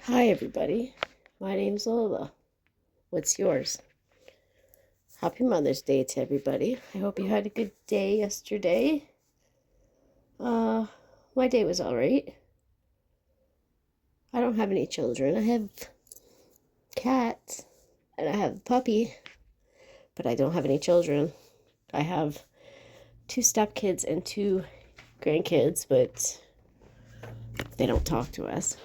Hi, everybody. My name's Lola. What's yours? Happy Mother's Day to everybody. I hope you had a good day yesterday. Uh, my day was all right. I don't have any children. I have cats and I have a puppy, but I don't have any children. I have 2 stepkids and 2 grandkids, but they don't talk to us.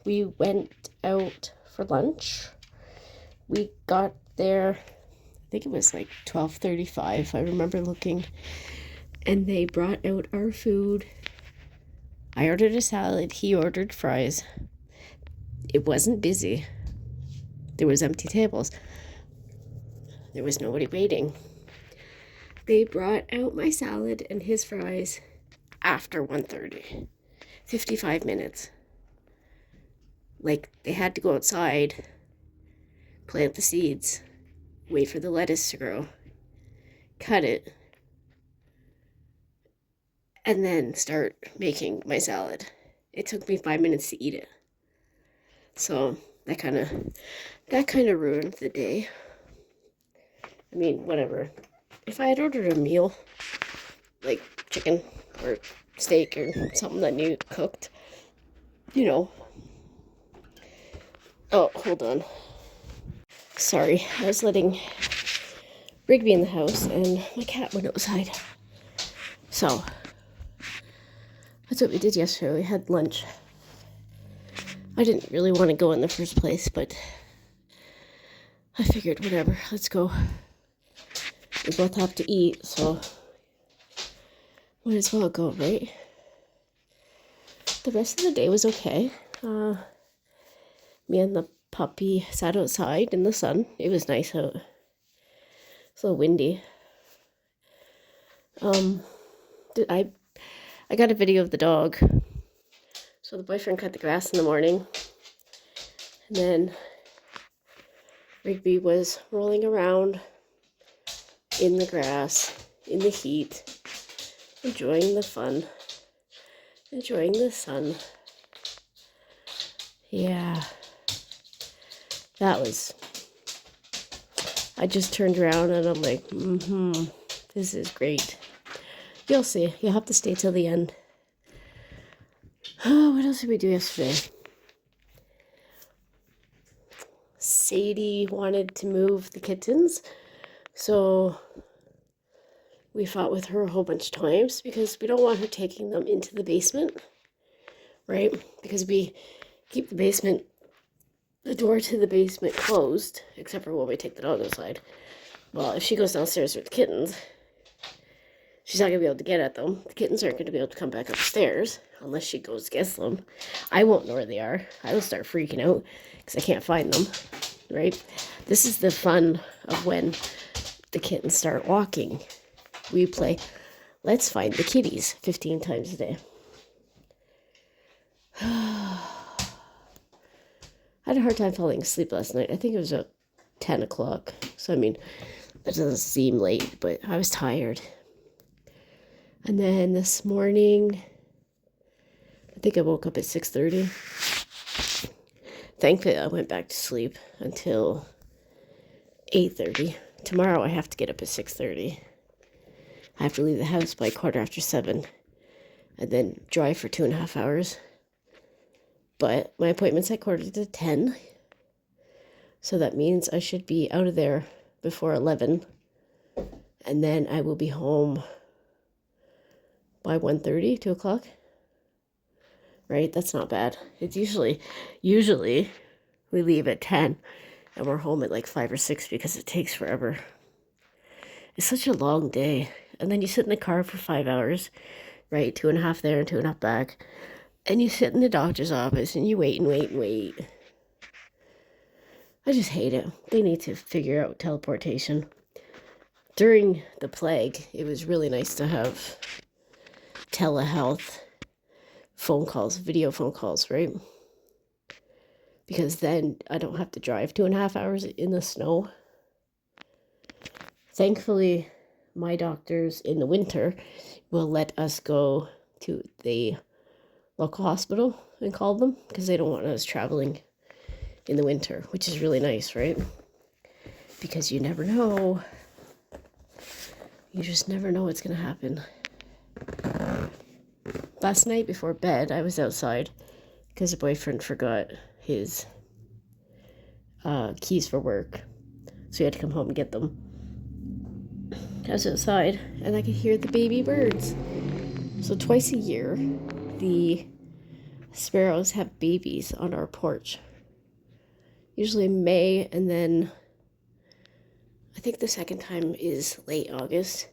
We went out for lunch. We got there, I think it was like 12:35. I remember looking, and they brought out our food. I ordered a salad, he ordered fries. It wasn't busy. There was empty tables. There was nobody waiting. They brought out my salad and his fries after 1:30. 55 minutes. Like, they had to go outside, plant the seeds, wait for the lettuce to grow, cut it, and then start making my salad. It took me 5 minutes to eat it. So that kind of ruined the day. I mean, whatever. If I had ordered a meal, like chicken or steak or something that needed cooked, you know. Oh, hold on. Sorry, I was letting Rigby in the house and my cat went outside. So, that's what we did yesterday. We had lunch. I didn't really want to go in the first place, but I figured, whatever, let's go. We both have to eat, so might as well go, right? The rest of the day was okay. Me and the puppy sat outside in the sun. It was nice out. It's a little windy. I got a video of the dog. So the boyfriend cut the grass in the morning, and then Rigby was rolling around in the grass, in the heat, enjoying the fun, enjoying the sun. Yeah, I just turned around and I'm like, this is great. You'll see. You'll have to stay till the end. Oh, what else did we do yesterday? Sadie wanted to move the kittens, so we fought with her a whole bunch of times because we don't want her taking them into the basement, right? Because we keep the door to the basement closed, except for when we take the dog outside. Well, if she goes downstairs with the kittens, she's not going to be able to get at them. The kittens aren't going to be able to come back upstairs unless she goes gets them. I won't know where they are. I will start freaking out because I can't find them, right? This is the fun of when the kittens start walking. We play, let's find the kitties 15 times a day. I had a hard time falling asleep last night. I think it was at 10 o'clock. So, I mean, that doesn't seem late, but I was tired. And then this morning, I think I woke up at 6:30. Thankfully, I went back to sleep until 8:30. Tomorrow, I have to get up at 6:30. I have to leave the house by 7:15 and then drive for 2.5 hours. But my appointment's at 9:45. So that means I should be out of there before 11. And then I will be home by 1:30, 2 o'clock. Right? That's not bad. It's usually we leave at 10 and we're home at like 5 or 6 because it takes forever. It's such a long day. And then you sit in the car for 5 hours, right? 2.5 there and 2.5 back. And you sit in the doctor's office and you wait and wait and wait. I just hate it. They need to figure out teleportation. During the plague, it was really nice to have telehealth phone calls, video phone calls, right? Because then I don't have to drive 2.5 hours in the snow. Thankfully, my doctors in the winter will let us go to the local hospital and called them because they don't want us traveling in the winter, which is really nice, right? Because you never know. You just never know what's going to happen. Last night before bed, I was outside because a boyfriend forgot his keys for work. So he had to come home and get them. I was outside and I could hear the baby birds. So twice a year, the sparrows have babies on our porch. Usually in May, and then I think the second time is late August,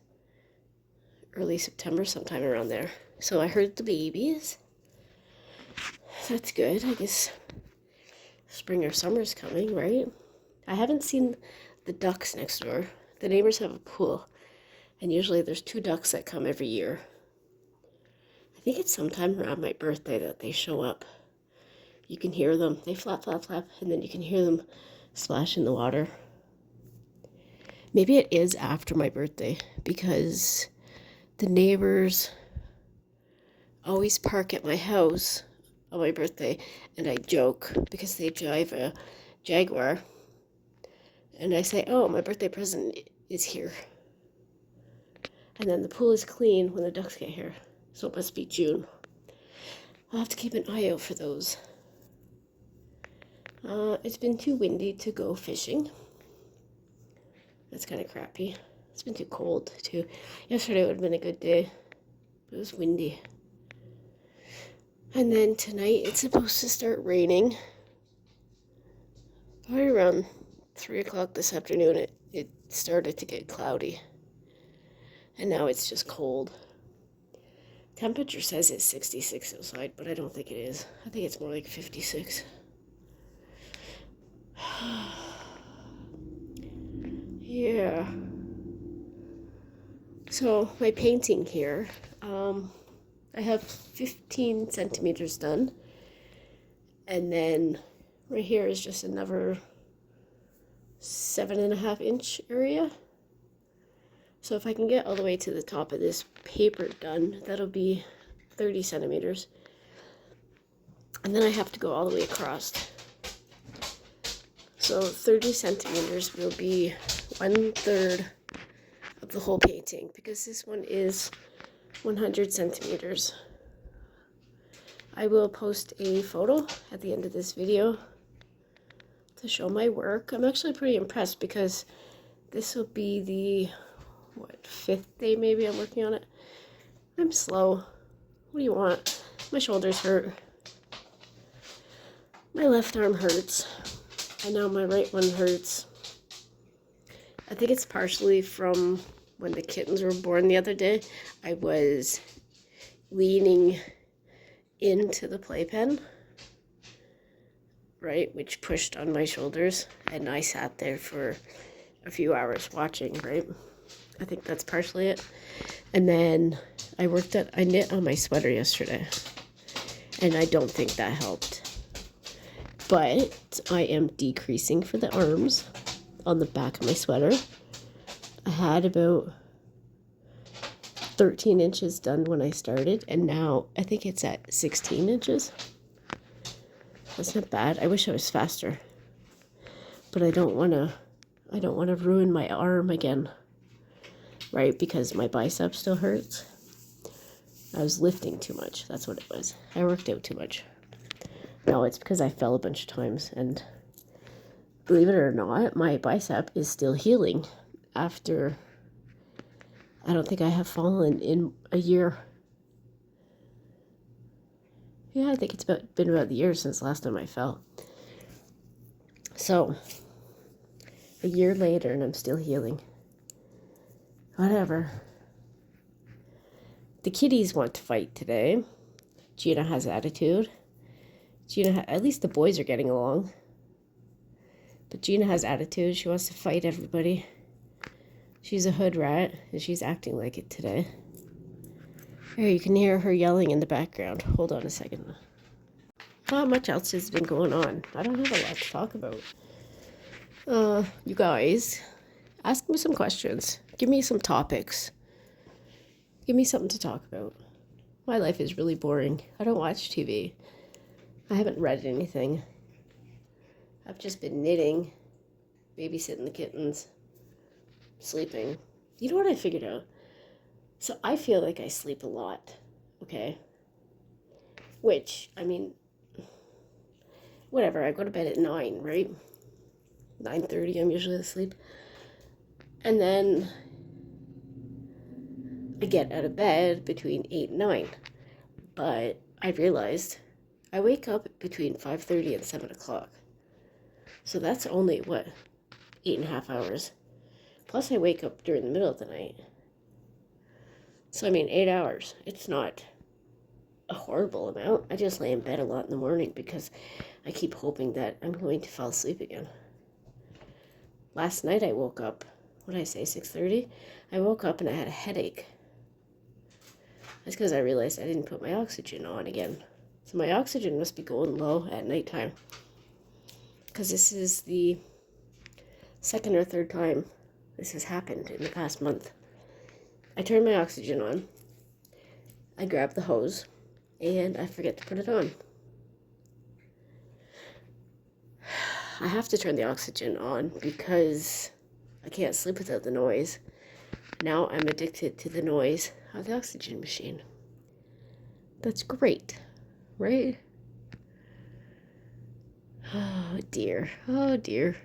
early September, sometime around there. So I heard the babies. That's good. I guess spring or summer's coming, right? I haven't seen the ducks next door. The neighbors have a pool, and usually there's 2 ducks that come every year. I think it's sometime around my birthday that they show up. You can hear them. They flap, flap, flap, and then you can hear them splash in the water. Maybe it is after my birthday because the neighbors always park at my house on my birthday, and I joke because they drive a Jaguar, and I say, oh, my birthday present is here. And then the pool is clean when the ducks get here, so it must be June. I'll have to keep an eye out for those. It's been too windy to go fishing. That's kind of crappy. It's been too cold, too. Yesterday would have been a good day, but it was windy. And then tonight, it's supposed to start raining. Probably around 3 o'clock this afternoon, it started to get cloudy. And now it's just cold. Temperature says it's 66 outside, but I don't think it is. I think it's more like 56. Yeah. So my painting here, I have 15 centimeters done. And then right here is just another 7.5 inch area. So if I can get all the way to the top of this paper done, that'll be 30 centimeters. And then I have to go all the way across. So 30 centimeters will be 1/3 of the whole painting, because this one is 100 centimeters. I will post a photo at the end of this video to show my work. I'm actually pretty impressed because this will be the 5th day maybe I'm working on it. I'm slow. What do you want? My shoulders hurt. My left arm hurts. And now my right one hurts. I think it's partially from when the kittens were born the other day. I was leaning into the playpen, right, which pushed on my shoulders, and I sat there for a few hours watching, right? I think that's partially it. And then I knit on my sweater yesterday, and I don't think that helped. But I am decreasing for the arms on the back of my sweater. I had about 13 inches done when I started, and now I think it's at 16 inches. That's not bad. I wish I was faster, but I don't want to ruin my arm again, right? Because my bicep still hurts. I was lifting too much. That's what it was. I worked out too much. No, it's because I fell a bunch of times, and believe it or not, my bicep is still healing after, I don't think I have fallen in a year. Yeah, I think it's been about the year since last time I fell. So, a year later and I'm still healing. Whatever. The kitties want to fight today. Gina has attitude. At least the boys are getting along. But Gina has attitude. She wants to fight everybody. She's a hood rat, and she's acting like it today. Here, you can hear her yelling in the background. Hold on a second. Not much else has been going on. I don't have a lot to talk about. You guys, ask me some questions. Give me some topics. Give me something to talk about. My life is really boring. I don't watch TV. I haven't read anything. I've just been knitting, babysitting the kittens, sleeping. You know what I figured out? So I feel like I sleep a lot, okay? Which, I mean, whatever, I go to bed at 9, right? 9:30, I'm usually asleep. And then I get out of bed between 8 and 9. But I realized I wake up between 5:30 and 7 o'clock. So that's only, what, 8.5 hours. Plus I wake up during the middle of the night. So, I mean, 8 hours. It's not a horrible amount. I just lay in bed a lot in the morning because I keep hoping that I'm going to fall asleep again. Last night I woke up, what did I say, 6:30? I woke up and I had a headache. That's because I realized I didn't put my oxygen on again. So my oxygen must be going low at nighttime. Because this is the second or third time this has happened in the past month. I turn my oxygen on, I grab the hose, and I forget to put it on. I have to turn the oxygen on because I can't sleep without the noise. Now I'm addicted to the noise of the oxygen machine. That's great, right? Oh dear, oh dear.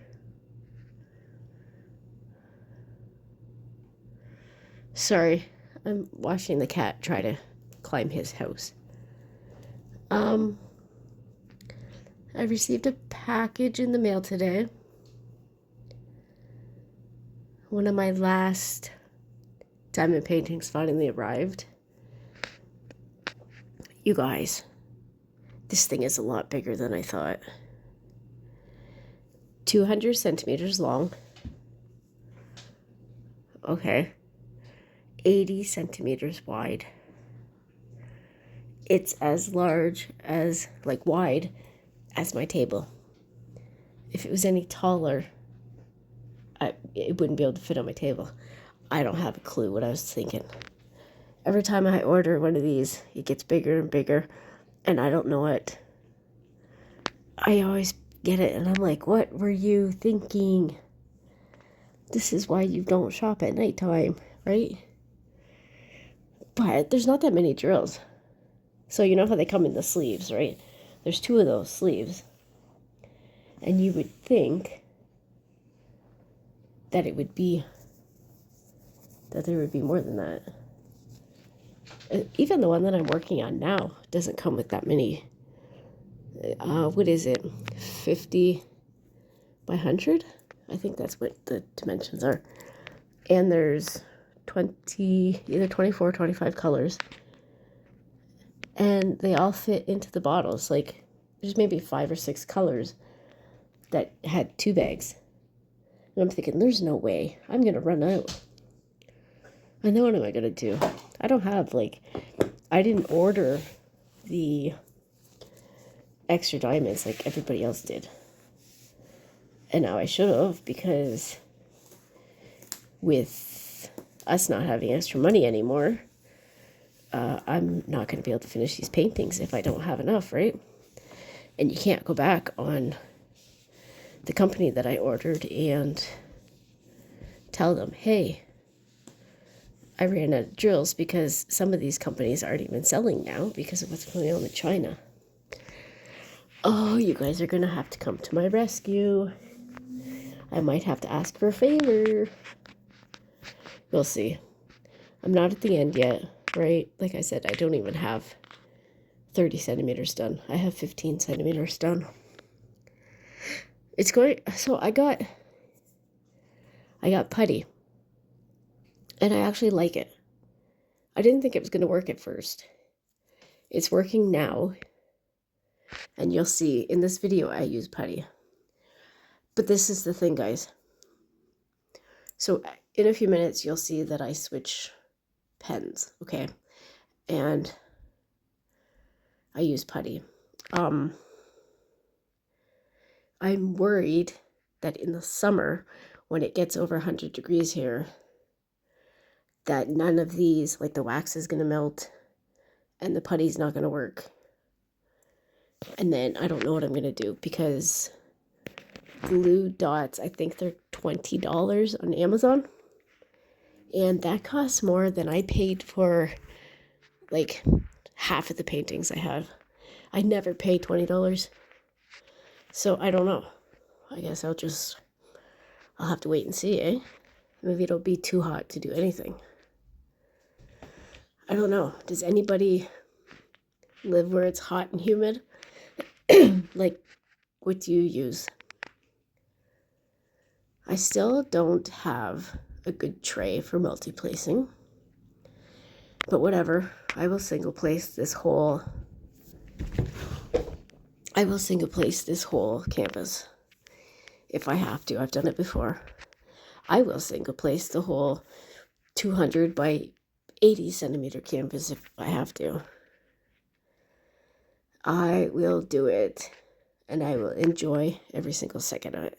Sorry, I'm watching the cat try to climb his house. I received a package in the mail today. One of my last diamond paintings finally arrived. You guys, this thing is a lot bigger than I thought. 200 centimeters long. Okay. 80 centimeters wide. It's as large as, like, wide as my table. If it was any taller, it wouldn't be able to fit on my table. I don't have a clue what I was thinking. Every time I order one of these, it gets bigger and bigger, and I don't know what. I always get it, and I'm like, what were you thinking? This is why you don't shop at nighttime, right? But there's not that many drills. So you know how they come in the sleeves, right? There's 2 of those sleeves. And you would think that there would be more than that. Even the one that I'm working on now doesn't come with that many. What is it? 50 by 100? I think that's what the dimensions are. And there's either 24 or 25 colors. And they all fit into the bottles. Like, there's maybe 5 or 6 colors that had 2 bags. And I'm thinking, there's no way. I'm going to run out. And then what am I going to do? I don't have, I didn't order the extra diamonds like everybody else did. And now I should have, because with us not having extra money anymore, I'm not going to be able to finish these paintings if I don't have enough, right? And you can't go back on the company that I ordered and tell them, hey, I ran out of drills, because some of these companies aren't even selling now because of what's going on in China. Oh, you guys are going to have to come to my rescue. I might have to ask for a favor. We'll see. I'm not at the end yet, right? Like I said, I don't even have 30 centimeters done. I have 15 centimeters done. It's going, so I got putty, and I actually like it. I didn't think it was going to work at first. It's working now, and you'll see in this video I use putty. But this is the thing, guys. So in a few minutes, you'll see that I switch pens, okay? And I use putty. I'm worried that in the summer, when it gets over 100 degrees here, that none of these, like the wax is going to melt, and the putty's not going to work. And then I don't know what I'm going to do because glue dots, I think they're $20 on Amazon. And that costs more than I paid for like half of the paintings I have. I never pay $20. So I don't know. I guess I'll have to wait and see, eh? Maybe it'll be too hot to do anything. I don't know. Does anybody live where it's hot and humid? Like, what do you use? I still don't have a good tray for multi-placing. But whatever. I will single place this whole canvas. If I have to. I've done it before. I will single place the whole 200 by 80 centimeter canvas if I have to. I will do it, and I will enjoy every single second of it.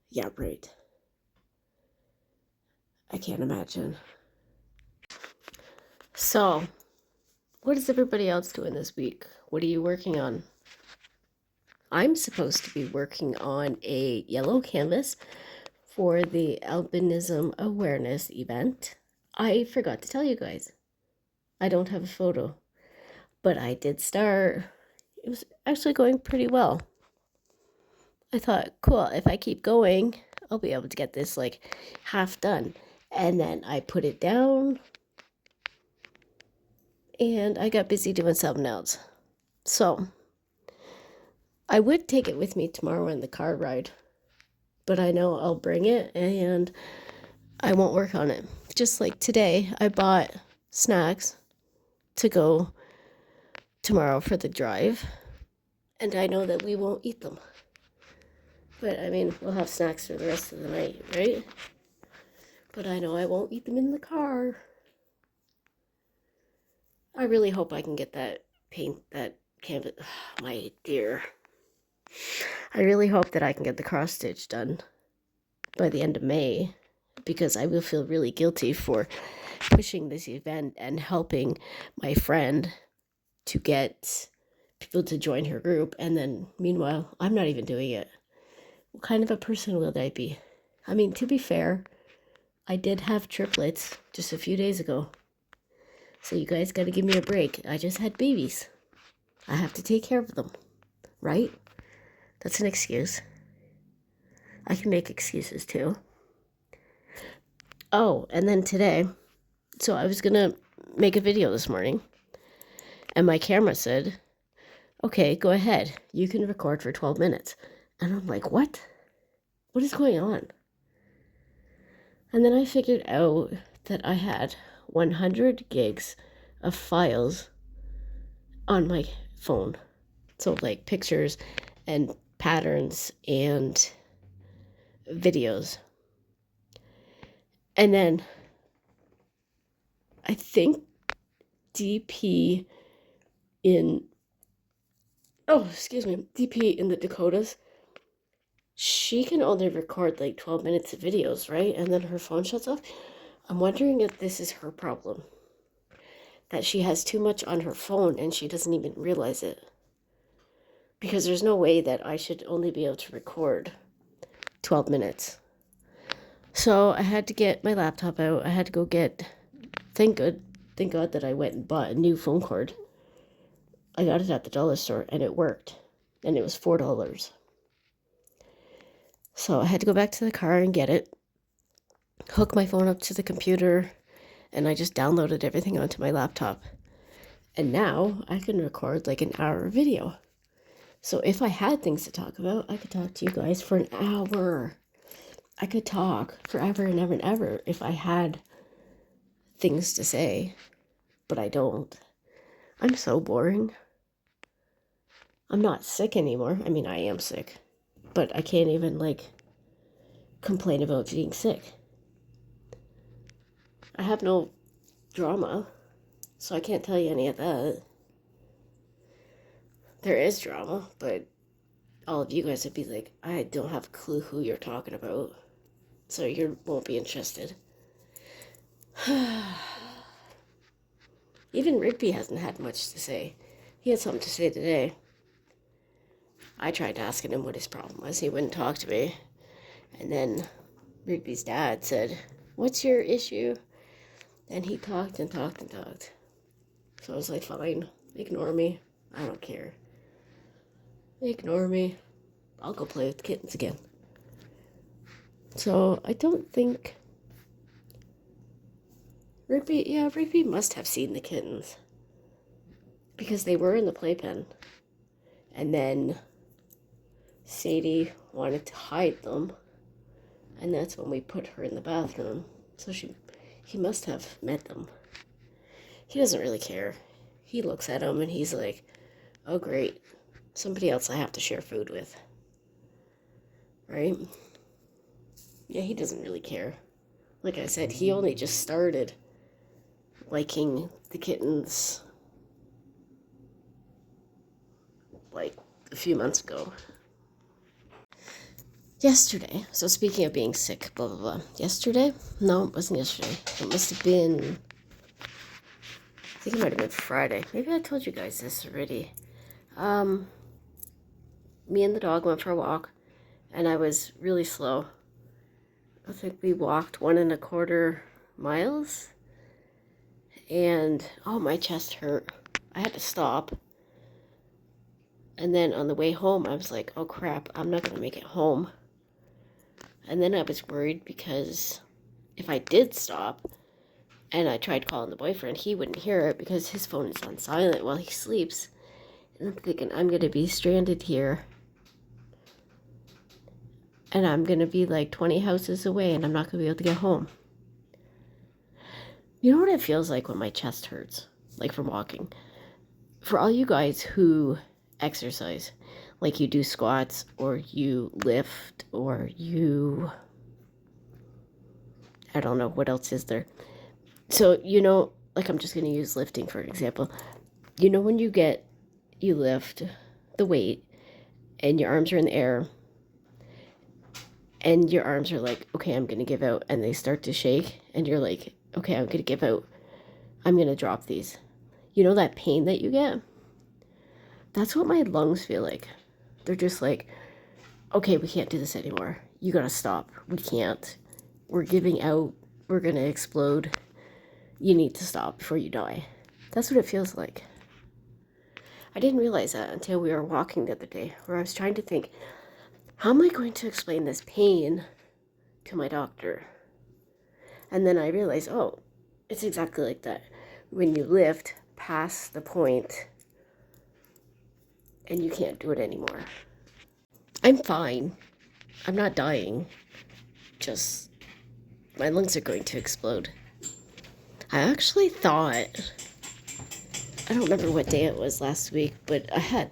Yeah, right. I can't imagine. So, what is everybody else doing this week? What are you working on? I'm supposed to be working on a yellow canvas for the albinism awareness event. I forgot to tell you guys. I don't have a photo, but I did start. It was actually going pretty well. I thought, cool, if I keep going, I'll be able to get this like half done. And then I put it down and I got busy doing something else. So I would take it with me tomorrow on the car ride, but I know I'll bring it and I won't work on it. Just like today, I bought snacks to go tomorrow for the drive, and I know that we won't eat them. But I mean, we'll have snacks for the rest of the night, right? But I know I won't eat them in the car. I really hope I can get that canvas. Oh, my dear. I really hope that I can get the cross stitch done by the end of May, because I will feel really guilty for pushing this event and helping my friend to get people to join her group, and then meanwhile I'm not even doing it. What kind of a person will I be? I mean, to be fair, I did have triplets just a few days ago, so you guys got to give me a break. I just had babies. I have to take care of them, right? That's an excuse. I can make excuses too. Oh, and then today, so I was gonna make a video this morning, and my camera said, okay, go ahead. You can record for 12 minutes. And I'm like, what? What is going on? And then I figured out that I had 100 gigs of files on my phone. So like pictures and patterns and videos. And then I think DP in the Dakotas, she can only record like 12 minutes of videos, right? And then her phone shuts off. I'm wondering if this is her problem. That she has too much on her phone and she doesn't even realize it. Because there's no way that I should only be able to record 12 minutes. So I had to get my laptop out. I had to go get, thank God that I went and bought a new phone cord. I got it at the dollar store and it worked. And it was $4. So I had to go back to the car and get it, hook my phone up to the computer, and I just downloaded everything onto my laptop. And now I can record like an hour video. So if I had things to talk about, I could talk to you guys for an hour. I could talk forever and ever and ever if I had things to say, but I don't. I'm so boring. I'm not sick anymore. I mean, I am sick, but I can't even like complain about being sick. I have no drama, so I can't tell you any of that. There is drama, but all of you guys would be like, I don't have a clue who you're talking about, so you won't be interested. Even Rigby hasn't had much to say. He had something to say today. I tried asking him what his problem was. He wouldn't talk to me. And then Rigby's dad said, "What's your issue?" And he talked and talked and talked. So I was like, fine, ignore me. I don't care. Ignore me. I'll go play with the kittens again. So I don't think Rigby must have seen the kittens. Because they were in the playpen. And then Sadie wanted to hide them. And that's when we put her in the bathroom. So he must have met them. He doesn't really care. He looks at them and he's like, oh great, somebody else I have to share food with. Right? Yeah, he doesn't really care. Like I said, he only just started liking the kittens like a few months ago. Yesterday, so speaking of being sick, blah, blah, blah. Yesterday? No, it wasn't yesterday. It must have been, I think it might have been Friday. Maybe I told you guys this already. Me and the dog went for a walk, and I was really slow. I think we walked 1.25 miles, and oh, my chest hurt. I had to stop. And then on the way home, I was like, oh crap, I'm not going to make it home. And then I was worried because if I did stop and I tried calling the boyfriend, he wouldn't hear it because his phone is on silent while he sleeps. And I'm thinking, I'm going to be stranded here. And I'm going to be like 20 houses away and I'm not going to be able to get home. You know what it feels like when my chest hurts? Like from walking. For all you guys who exercise, like you do squats or you lift or you, I don't know, what else is there? So, like I'm just going to use lifting for example. When you lift the weight and your arms are in the air and your arms are like, okay, I'm going to give out, and they start to shake and you're like, okay, I'm going to give out. I'm going to drop these. You know that pain that you get? That's what my lungs feel like. They're just like, okay, we can't do this anymore. You gotta stop. We can't. We're giving out. We're gonna explode. You need to stop before you die. That's what it feels like. I didn't realize that until we were walking the other day, where I was trying to think, how am I going to explain this pain to my doctor? And then I realized, oh, it's exactly like that. When you lift past the point and you can't do it anymore. I'm fine. I'm not dying. Just, my lungs are going to explode. I actually thought, I don't remember what day it was last week, but I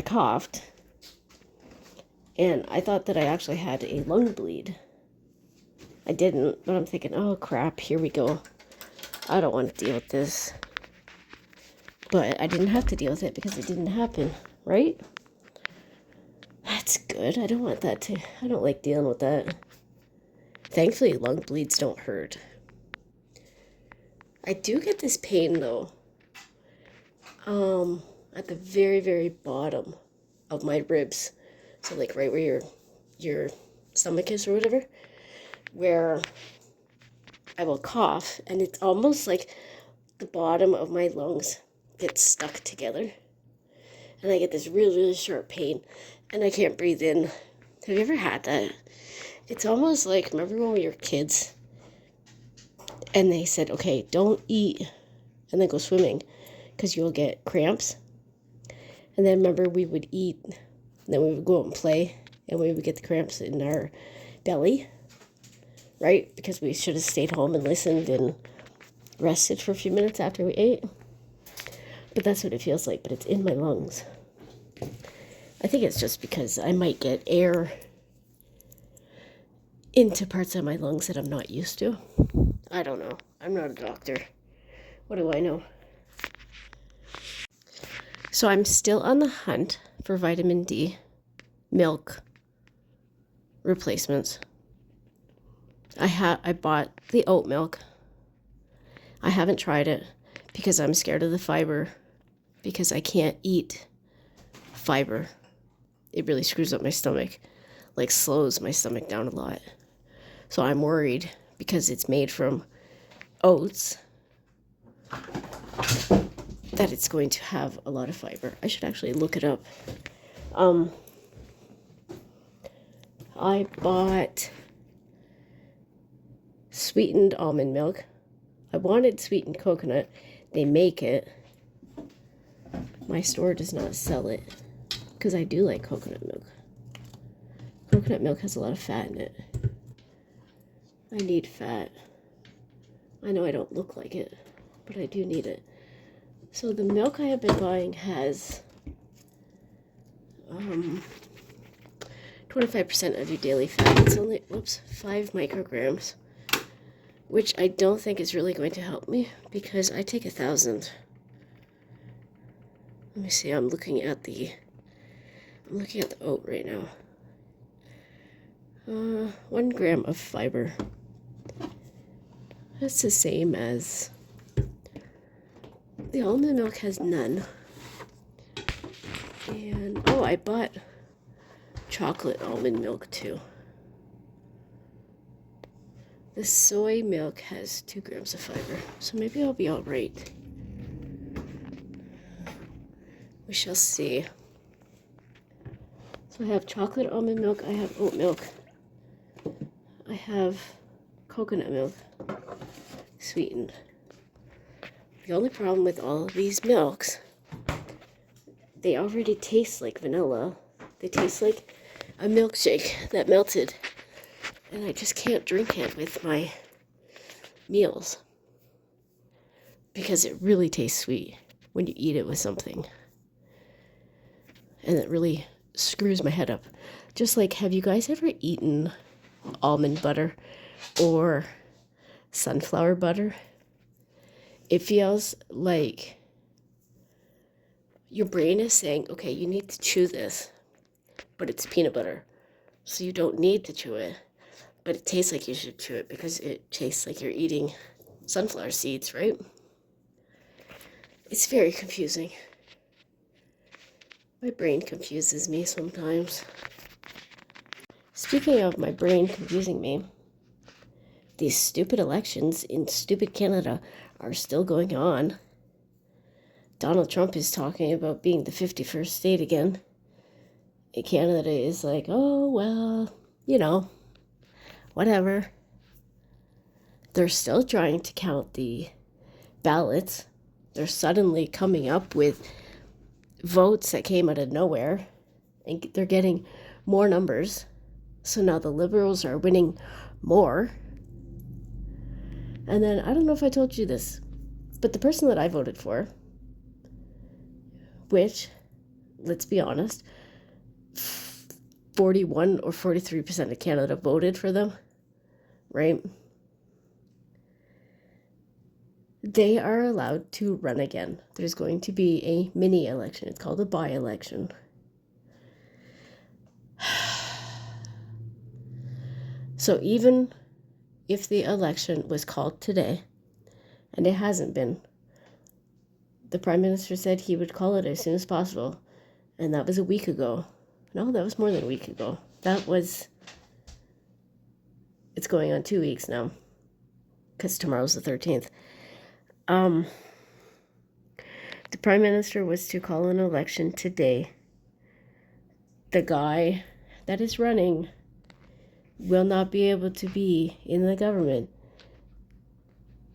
coughed, and I thought that I actually had a lung bleed. I didn't, but I'm thinking, oh crap, here we go. I don't want to deal with this. But I didn't have to deal with it because it didn't happen, right? That's good. I don't like dealing with that. Thankfully, lung bleeds don't hurt. I do get this pain though. At the very, very bottom of my ribs. So like right where your stomach is or whatever. Where I will cough and it's almost like the bottom of my lungs gets stuck together. And I get this really, really sharp pain. And I can't breathe in. Have you ever had that? It's almost like, remember when we were kids? And they said, okay, don't eat and then go swimming because you'll get cramps. And then remember we would eat and then we would go out and play and we would get the cramps in our belly. Right? Because we should have stayed home and listened and rested for a few minutes after we ate. But that's what it feels like, but it's in my lungs. I think it's just because I might get air into parts of my lungs that I'm not used to. I don't know. I'm not a doctor. What do I know? So I'm still on the hunt for vitamin D milk replacements. I bought the oat milk I haven't tried it because I'm scared of the fiber, because I can't eat fiber. It really screws up my stomach, like slows my stomach down a lot. So I'm worried because it's made from oats that it's going to have a lot of fiber. I should actually look it up. I bought sweetened almond milk. I wanted sweetened coconut. They make it. My store does not sell it because I do like coconut milk. Coconut milk has a lot of fat in it. I need fat. I know I don't look like it, but I do need it. So the milk I have been buying has 25% of your daily fat. It's only, 5 micrograms, which I don't think is really going to help me because I take 1,000. Let me see, I'm looking at the oat right now. 1 gram of fiber. That's the same as the almond milk has none. And I bought chocolate almond milk too. The soy milk has 2 grams of fiber, so maybe I'll be all right. We shall see. So I have chocolate almond milk, I have oat milk, I have coconut milk, sweetened. The only problem with all of these milks, they already taste like vanilla. They taste like a milkshake that melted. And I just can't drink it with my meals because it really tastes sweet when you eat it with something. And it really screws my head up. Just like, have you guys ever eaten almond butter or sunflower butter? It feels like your brain is saying, okay, you need to chew this, but it's peanut butter, so you don't need to chew it. But it tastes like you should chew it because it tastes like you're eating sunflower seeds, right? It's very confusing. My brain confuses me sometimes. Speaking of my brain confusing me, these stupid elections in stupid Canada are still going on. Donald Trump is talking about being the 51st state again. And Canada is like, oh, well, whatever. They're still trying to count the ballots. They're suddenly coming up with votes that came out of nowhere, and they're getting more numbers. So now the Liberals are winning more. And then, I don't know if I told you this, but the person that I voted for, which, let's be honest, 41 or 43% of Canada voted for them, right? They are allowed to run again. There's going to be a mini election. It's called a by-election. So even if the election was called today, and it hasn't been, the Prime Minister said he would call it as soon as possible, and that was a week ago. No, that was more than a week ago. It's going on 2 weeks now, because tomorrow's the 13th. The Prime Minister was to call an election today. The guy that is running will not be able to be in the government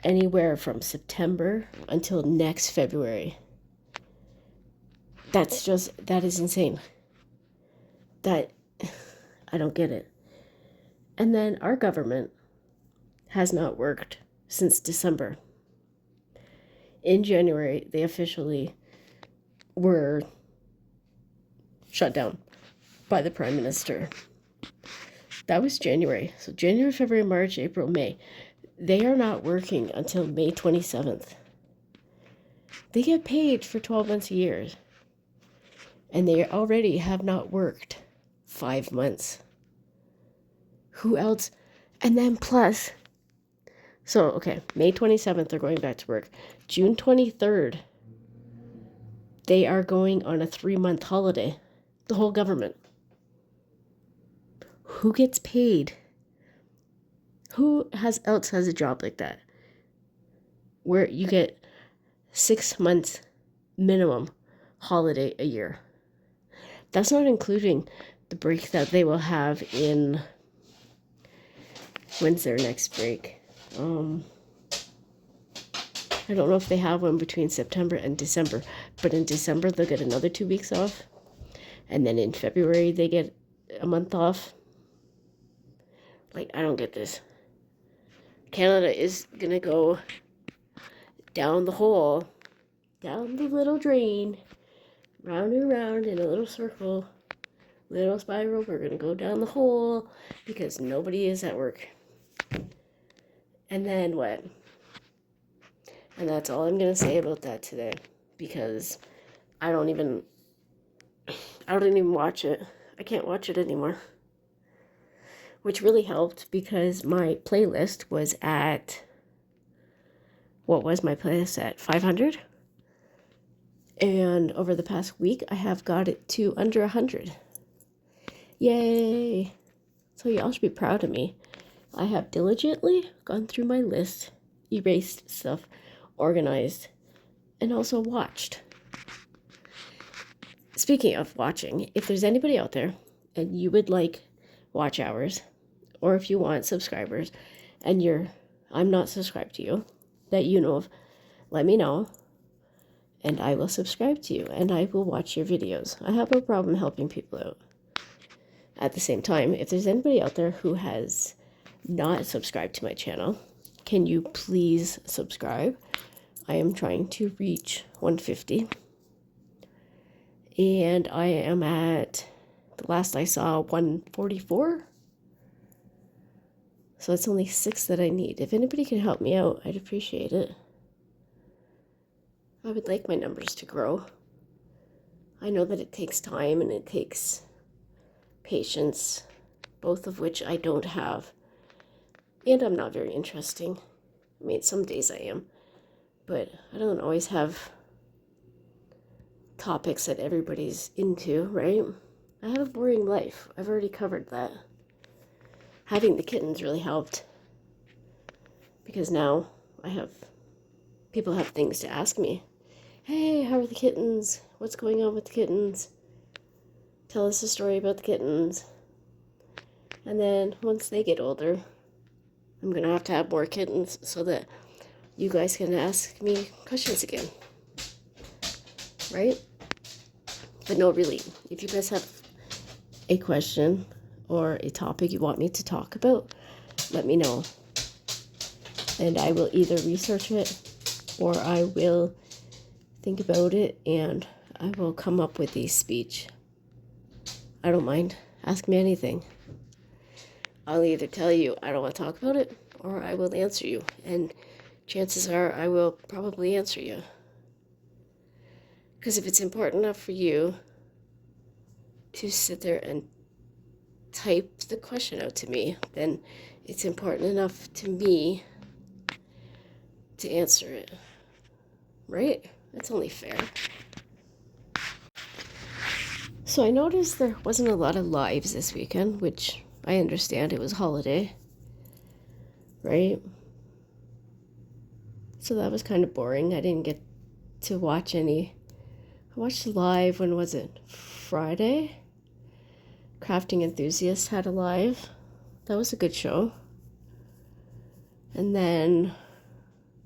anywhere from September until next February. That is insane. I don't get it. And then our government has not worked since December. In January, they officially were shut down by the Prime Minister. That was January. So January, February, March, April, May. They are not working until May 27th. They get paid for 12 months a year. And they already have not worked 5 months. Who else? And then plus, So, okay, May 27th, they're going back to work. June 23rd, they are going on a 3-month holiday. The whole government. Who gets paid? Who else has a job like that? Where you get 6 months minimum holiday a year. That's not including the break that they will have in... When's their next break? I don't know if they have one between September and December, but in December they'll get another 2 weeks off. And then in February they get a month off. Like, I don't get this. Canada is gonna go down the hole, down the little drain, round and round in a little circle, little spiral. We're gonna go down the hole because nobody is at work. And then what? And that's all I'm gonna say about that today, because I don't even watch it. I can't watch it anymore. Which really helped because my playlist was at... What was my playlist at? 500? And over the past week, I have got it to under 100. Yay! So y'all should be proud of me. I have diligently gone through my list, erased stuff, organized, and also watched. Speaking of watching, if there's anybody out there and you would like watch hours, or if you want subscribers and I'm not subscribed to you, that you know of, let me know and I will subscribe to you and I will watch your videos. I have no problem helping people out. At the same time, if there's anybody out there who has not subscribed to my channel, can you please subscribe? I am trying to reach 150. And I am at, the last I saw, 144. So it's only 6 that I need. If anybody can help me out, I'd appreciate it. I would like my numbers to grow. I know that it takes time and it takes patience, both of which I don't have. And I'm not very interesting. I mean, some days I am, but I don't always have topics that everybody's into, right? I have a boring life. I've already covered that. Having the kittens really helped, because now people have things to ask me. Hey, how are the kittens? What's going on with the kittens? Tell us a story about the kittens. And then once they get older, I'm going to have more kittens so that you guys can ask me questions again. Right? But no, really, if you guys have a question or a topic you want me to talk about, let me know. And I will either research it or I will think about it and I will come up with a speech. I don't mind. Ask me anything. I'll either tell you I don't want to talk about it or I will answer you. And chances are I will probably answer you. Because if it's important enough for you to sit there and type the question out to me, then it's important enough to me to answer it. Right? That's only fair. So I noticed there wasn't a lot of lives this weekend, which I understand, it was holiday. Right? So that was kind of boring. I didn't get to watch any. I watched live, when was it? Friday? Crafting Enthusiasts had a live. That was a good show. And then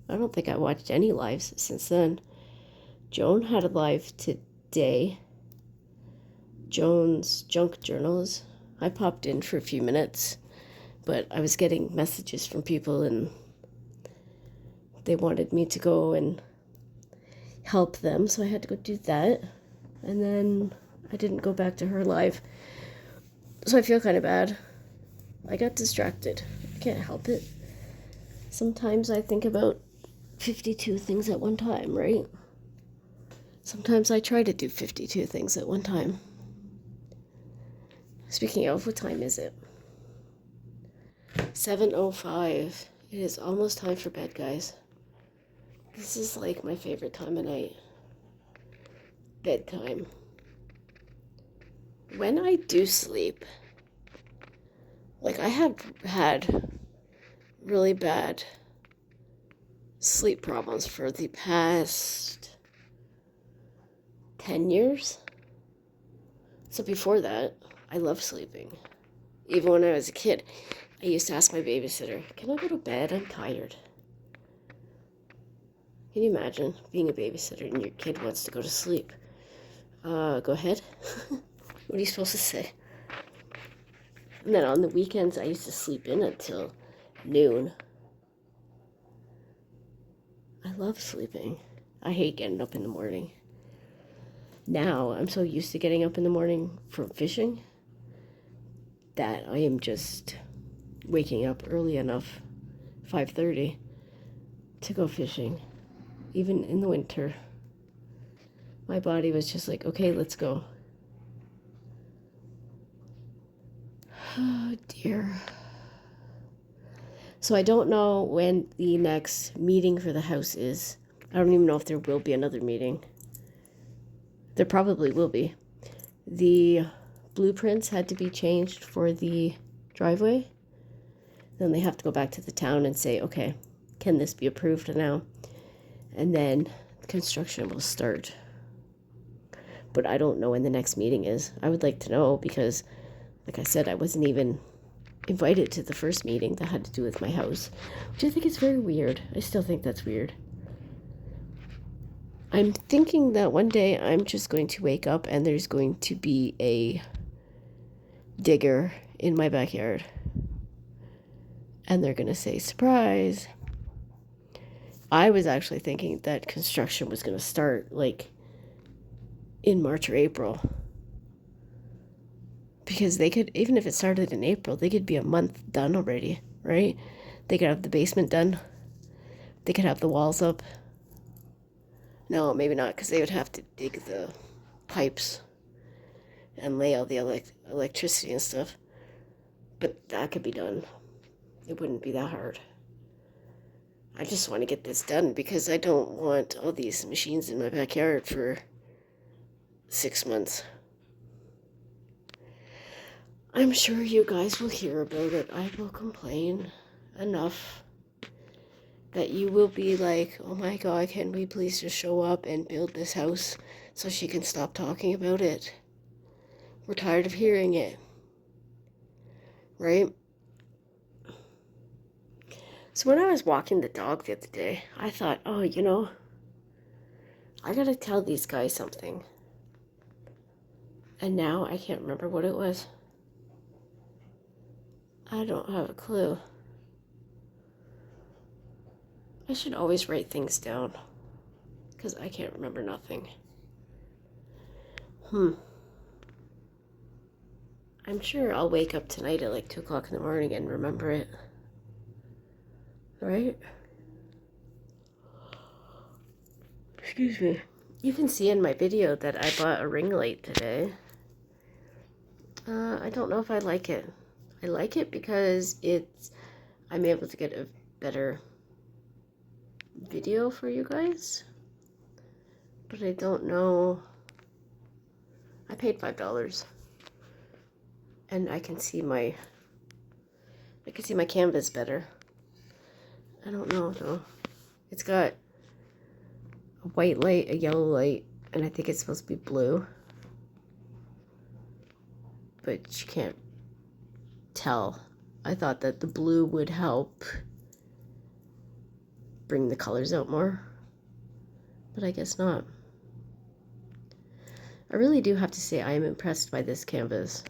I don't think I watched any lives since then. Joan had a live today. Joan's Junk Journals. I popped in for a few minutes, but I was getting messages from people and they wanted me to go and help them, so I had to go do that. And then I didn't go back to her live. So I feel kind of bad. I got distracted. I can't help it. Sometimes I think about 52 things at one time, right? Sometimes I try to do 52 things at one time. Speaking of, what time is it? 7:05. It is almost time for bed, guys. This is like my favorite time of night. Bedtime. When I do sleep, like I have had really bad sleep problems for the past 10 years. So before that, I loved sleeping. Even when I was a kid, I used to ask my babysitter, "Can I go to bed? I'm tired." Can you imagine being a babysitter and your kid wants to go to sleep? Go ahead. What are you supposed to say? And then on the weekends, I used to sleep in until noon. I love sleeping. I hate getting up in the morning. Now, I'm so used to getting up in the morning from fishing that I am just waking up early enough, 5:30, to go fishing. Even in the winter, my body was just like, okay, let's go. Oh dear. So I don't know when the next meeting for the house is. I don't even know if there will be another meeting. There probably will be. The blueprints had to be changed for the driveway. Then they have to go back to the town and say, okay, can this be approved now? And then construction will start. But I don't know when the next meeting is. I would like to know because, like I said, I wasn't even invited to the first meeting that had to do with my house, which I think is very weird. I still think that's weird. I'm thinking that one day I'm just going to wake up and there's going to be a digger in my backyard. And they're going to say, surprise. I was actually thinking that construction was going to start like in March or April. Because they could, even if it started in April, they could be a month done already, right? They could have the basement done. They could have the walls up. No, maybe not, because they would have to dig the pipes and lay all the electricity and stuff. But that could be done. It wouldn't be that hard. I just want to get this done because I don't want all these machines in my backyard for 6 months. I'm sure you guys will hear about it. I will complain enough that you will be like, oh my God, can we please just show up and build this house so she can stop talking about it? We're tired of hearing it. Right? So when I was walking the dog the other day, I thought, oh, I gotta tell these guys something. And now I can't remember what it was. I don't have a clue. I should always write things down because I can't remember nothing. I'm sure I'll wake up tonight at like 2 o'clock in the morning and remember it. Right? Excuse me. You can see in my video that I bought a ring light today. I don't know if I like it. I like it because I'm able to get a better video for you guys. But I don't know. I paid $5. And I can see my canvas better. I don't know though. It's got a white light, a yellow light, and I think it's supposed to be blue. But you can't tell. I thought that the blue would help bring the colors out more, but I guess not. I really do have to say I am impressed by this canvas.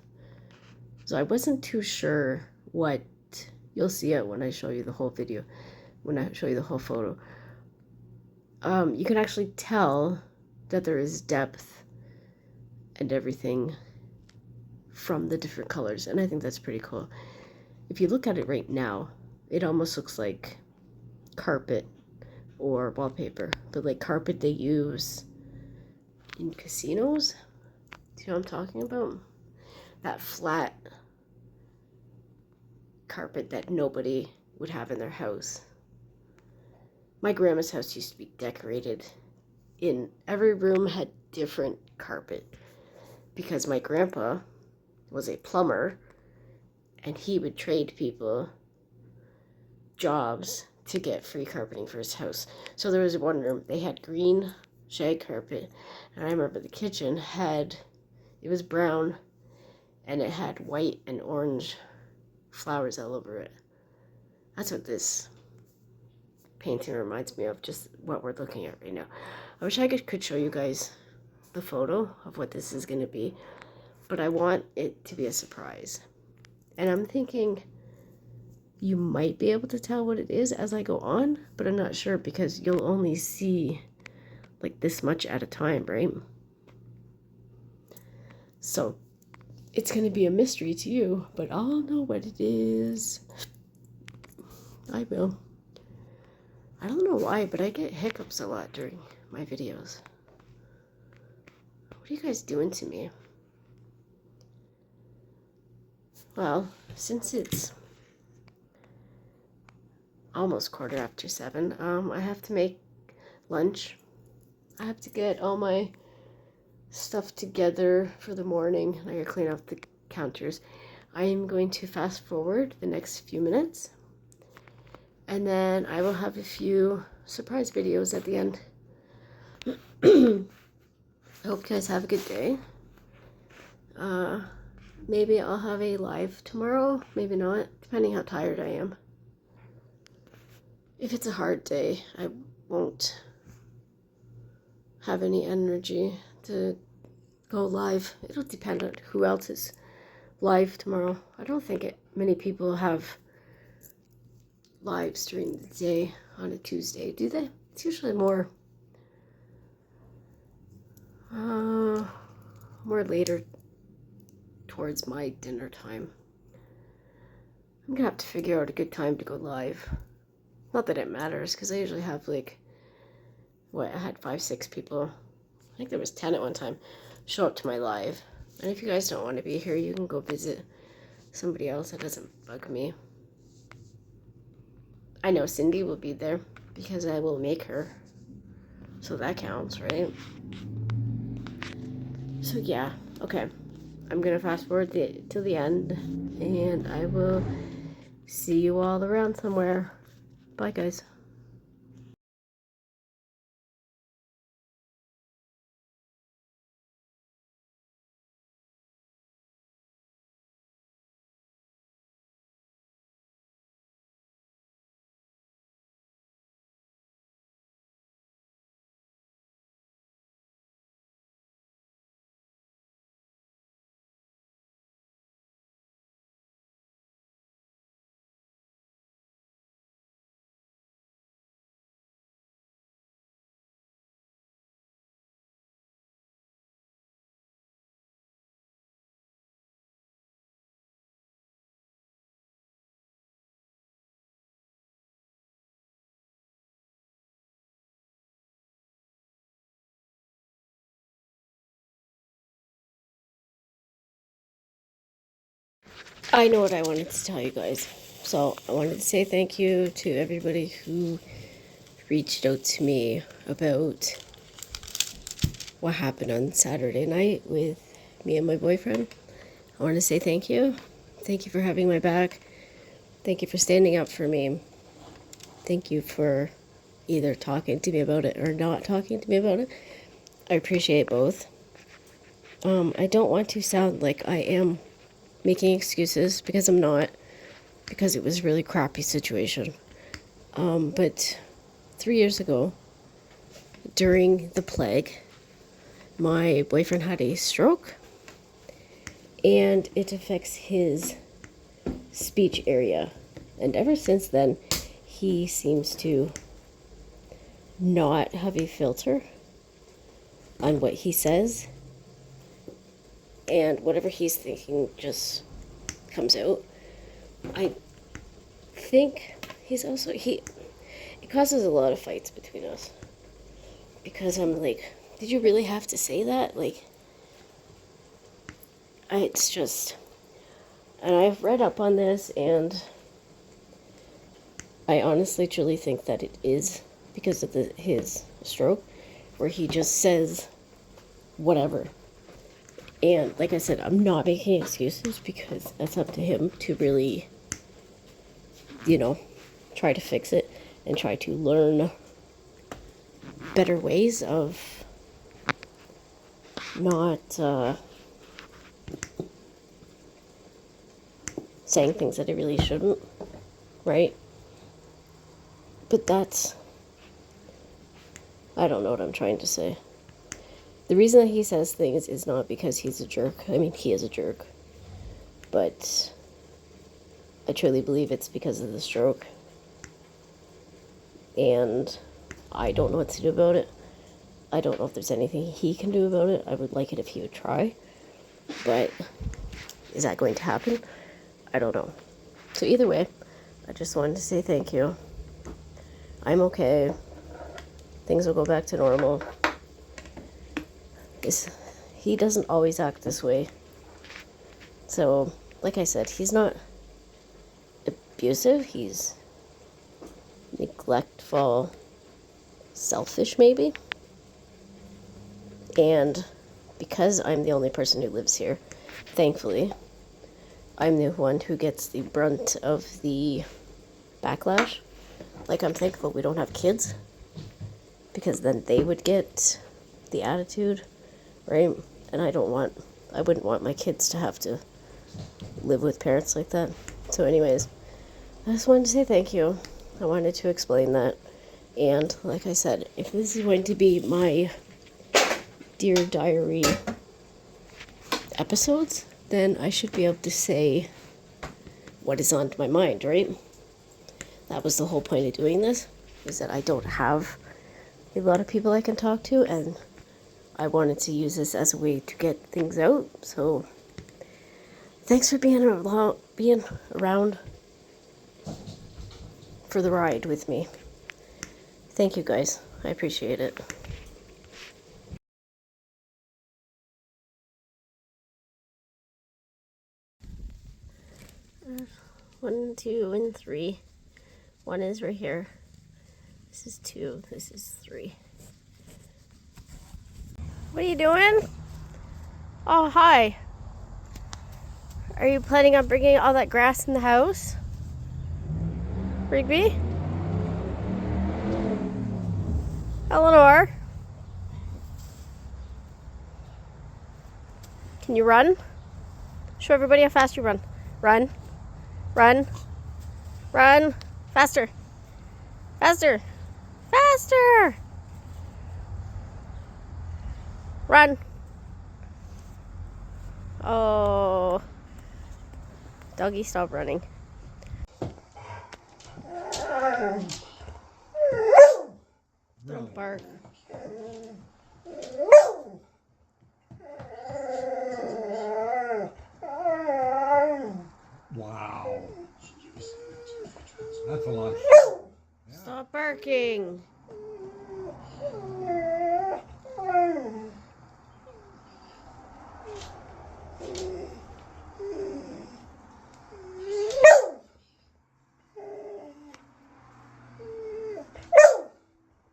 So I wasn't too sure what, you'll see it when I show you the whole video, when I show you the whole photo. You can actually tell that there is depth and everything from the different colors, and I think that's pretty cool. If you look at it right now, it almost looks like carpet or wallpaper, but like carpet they use in casinos. Do you know what I'm talking about? That flat carpet that nobody would have in their house. My grandma's house used to be decorated. In every room had different carpet because my grandpa was a plumber and he would trade people jobs to get free carpeting for his house. So there was one room, they had green shag carpet, and I remember the kitchen it was brown and it had white and orange flowers all over it. That's what this painting reminds me of, just what we're looking at right now. I wish I could show you guys the photo of what this is going to be, but I want it to be a surprise. And I'm thinking you might be able to tell what it is as I go on, but I'm not sure because you'll only see like this much at a time, right? So it's going to be a mystery to you, but I'll know what it is. I will. I don't know why, but I get hiccups a lot during my videos. What are you guys doing to me? Well, since it's almost 7:15, I have to make lunch. I have to get all my stuff together for the morning. I gotta clean up the counters. I am going to fast forward the next few minutes, and then I will have a few surprise videos at the end. I hope you guys have a good day. Maybe I'll have a live tomorrow, maybe not, depending how tired I am. If it's a hard day, I won't have any energy to go live. It'll depend on who else is live tomorrow. I don't think many people have lives during the day on a Tuesday, do they? It's usually more later towards my dinner time. I'm gonna have to figure out a good time to go live. Not that it matters, because I usually have I had 5-6 people, I think there was 10 at one time, show up to my live. And if you guys don't want to be here, you can go visit somebody else. It doesn't bug me. I know Cindy will be there because I will make her, so that counts, right? So yeah, okay. I'm gonna fast forward to the end, and I will see you all around somewhere. Bye, guys. I know what I wanted to tell you guys. So I wanted to say thank you to everybody who reached out to me about what happened on Saturday night with me and my boyfriend. I want to say thank you. Thank you for having my back. Thank you for standing up for me. Thank you for either talking to me about it or not talking to me about it. I appreciate both. I don't want to sound like I am making excuses, because I'm not, because it was a really crappy situation. But 3 years ago, during the plague, my boyfriend had a stroke, and it affects his speech area. And ever since then, he seems to not have a filter on what he says, and whatever he's thinking just comes out. I think it causes a lot of fights between us, because I'm like, did you really have to say that? It's just, and I've read up on this, and I honestly truly think that it is because of his stroke, where he just says whatever. And like I said, I'm not making excuses because that's up to him to really, try to fix it and try to learn better ways of not saying things that he really shouldn't, right? But I don't know what I'm trying to say. The reason that he says things is not because he's a jerk. I mean, he is a jerk. But I truly believe it's because of the stroke. And I don't know what to do about it. I don't know if there's anything he can do about it. I would like it if he would try. But is that going to happen? I don't know. So either way, I just wanted to say thank you. I'm okay. Things will go back to normal. He doesn't always act this way. So, like I said, he's not abusive. He's neglectful, selfish maybe. And because I'm the only person who lives here, thankfully, I'm the one who gets the brunt of the backlash. Like, I'm thankful we don't have kids, because then they would get the attitude, right? And I wouldn't want my kids to have to live with parents like that. So anyways, I just wanted to say thank you. I wanted to explain that. And like I said, if this is going to be my Dear Diary episodes, then I should be able to say what is on my mind, right? That was the whole point of doing this, is that I don't have a lot of people I can talk to, and I wanted to use this as a way to get things out. So thanks for being around for the ride with me. Thank you guys. I appreciate it. 1, 2, and 3. 1 is right here. This is 2. This is 3. What are you doing? Oh, hi. Are you planning on bringing all that grass in the house? Rigby? Eleanor? Can you run? Show everybody how fast you run. Run. Run. Run. Faster. Faster. Faster. Run. Oh. Doggy, stop running. Don't bark. Wow. That's a lot. Stop barking.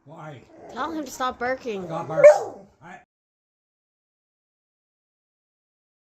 Why? Tell him to stop barking. Stop barking.